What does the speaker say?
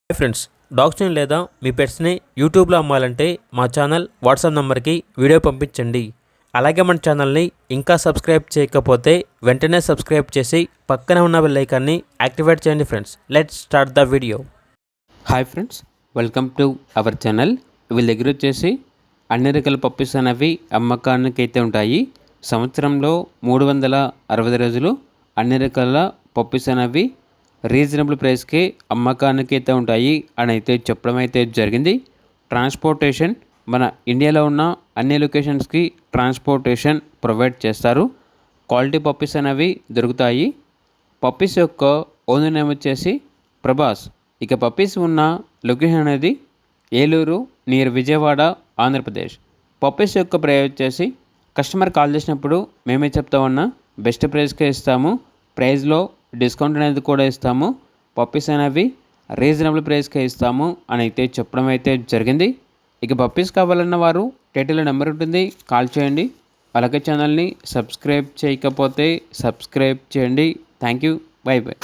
Hi friends, డాగ్స్ని లేదా మీ పెట్స్ని యూట్యూబ్లో అమ్మాలంటే మా ఛానల్ వాట్సాప్ నెంబర్కి వీడియో పంపించండి. అలాగే మన ఛానల్ని ఇంకా సబ్స్క్రైబ్ చేయకపోతే వెంటనే సబ్స్క్రైబ్ చేసి పక్కనే ఉన్న బెల్ ఐకాన్ని యాక్టివేట్ చేయండి. Friends, let's start the video. Hi friends, welcome to our channel. వీళ్ళ దగ్గర వచ్చేసి అన్ని రకాల పప్పీస్ అనేవి అమ్మకానికి అయితే ఉంటాయి. సంవత్సరంలో 365 రోజులు అన్ని రకాల పప్పీస్ అనేవి రీజనబుల్ ప్రైస్కి అమ్మకానికి అయితే ఉంటాయి అని అయితే చెప్పడం అయితే జరిగింది. ట్రాన్స్పోర్టేషన్ మన ఇండియాలో ఉన్న అన్ని లొకేషన్స్కి ట్రాన్స్పోర్టేషన్ ప్రొవైడ్ చేస్తారు. క్వాలిటీ పప్పీస్ అనేవి దొరుకుతాయి. పప్పీస్ యొక్క ఓనర్ నేమ్ వచ్చేసి ప్రభాస్. ఇక పప్పీస్ ఉన్న లొకేషన్ అనేది ఏలూరు నియర్ విజయవాడ, ఆంధ్రప్రదేశ్. పప్పీస్ యొక్క ప్రైస్ వచ్చేసి కస్టమర్ కాల్ చేసినప్పుడు మేమే చెప్తామన్నా బెస్ట్ ప్రైస్కే ఇస్తాము. ప్రైస్లో డిస్కౌంట్ అనేది కూడా ఇస్తాము. పప్పీస్ అనేవి రీజనబుల్ ప్రైస్కే ఇస్తాము అని అయితే చెప్పడం అయితే జరిగింది. ఇక పప్పీస్ కావాలన్న వారు టైటిల్లో నెంబర్ ఉంటుంది, కాల్ చేయండి. అలాగే ఛానల్ని సబ్స్క్రైబ్ చేయకపోతే సబ్స్క్రైబ్ చేయండి. Thank you, by by.